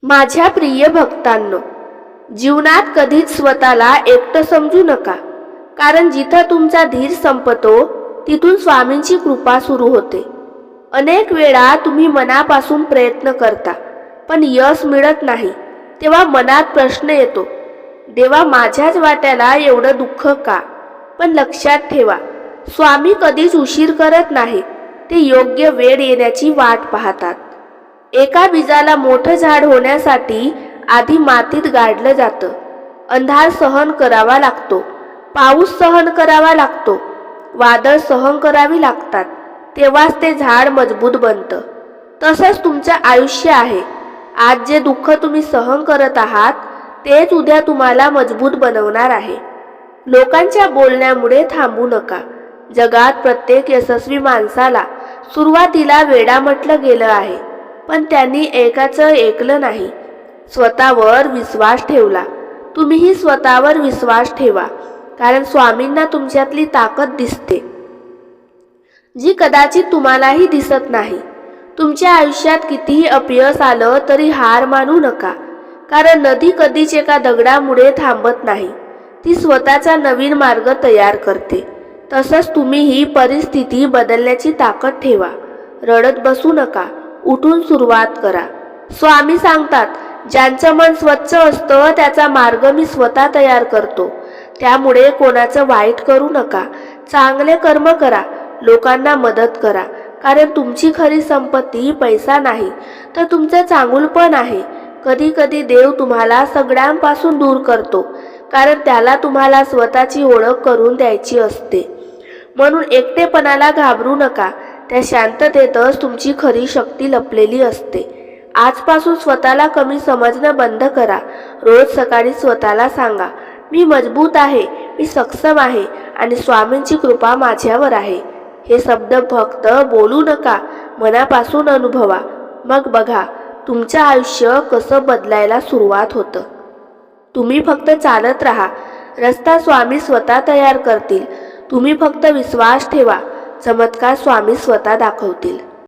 माझ्या प्रिय भक्तांनो, जीवनात कधीच स्वतःला एकटं समजू नका. कारण जिथं तुमचा धीर संपतो तिथून स्वामींची कृपा सुरू होते. अनेक वेळा तुम्ही मनापासून प्रयत्न करता पण यश मिळत नाही. तेव्हा मनात प्रश्न येतो, देवा माझ्याच वाट्याला एवढं दुःख का? पण लक्षात ठेवा, स्वामी कधीच उशीर करत नाही. ते योग्य वेळ येण्याची वाट पाहतात. एका बीजाला मोठं झाड होण्यासाठी आधी मातीत गाडलं जातं. अंधार सहन करावा लागतो, पाऊस सहन करावा लागतो, वादळ सहन करावी लागतात. तेव्हाच ते झाड मजबूत बनतं. तसंच तुमचं आयुष्य आहे. आज जे दुःख तुम्ही सहन करत आहात तेच उद्या तुम्हाला मजबूत बनवणार आहे. लोकांच्या बोलण्यामुळे थांबू नका. जगात प्रत्येक यशस्वी माणसाला सुरुवातीला वेडा म्हटलं गेलं आहे, पण त्यांनी एकाचं ऐकलं नाही. स्वतःवर विश्वास ठेवला. तुम्हीही स्वतःवर विश्वास ठेवा, कारण स्वामींना तुमच्यातली ताकद दिसते, जी कदाचित तुम्हालाही दिसत नाही. तुमच्या आयुष्यात कितीही अपयश आलं तरी हार मानू नका, कारण नदी कधीच एका दगडामुळे थांबत नाही. ती स्वतःचा नवीन मार्ग तयार करते. तसंच तुम्हीही परिस्थिती बदलण्याची ताकद ठेवा. रडत बसू नका, उठून सुरुवात करा. स्वामी सांगतात, ज्यांचं मन स्वच्छ असतं त्याचा मार्ग मी स्वतः तयार करतो. त्यामुळे कोणाचं वाईट करू नका. चांगले कर्म करा, लोकांना मदत करा. कारण तुमची खरी संपत्ती पैसा नाही, तर तुमचं चांगुलपण आहे. कधी कधी देव तुम्हाला सगळ्यांपासून दूर करतो, कारण त्याला तुम्हाला स्वतःची ओळख करून द्यायची असते. म्हणून एकटेपणाला घाबरू नका. त्या शांततेतच तुमची खरी शक्ती लपलेली असते. आजपासून स्वतःला कमी समजणं बंद करा. रोज सकाळी स्वतःला सांगा, मी मजबूत आहे, मी सक्षम आहे आणि स्वामींची कृपा माझ्यावर आहे. हे शब्द फक्त बोलू नका, मनापासून अनुभवा. मग बघा तुमचं आयुष्य कसं बदलायला सुरुवात होतं. तुम्ही फक्त चालत राहा. रस्ता स्वामी स्वतः तयार करतील. तुम्ही फक्त विश्वास ठेवा. चमत्कार स्वामी स्वतः दाखवतील.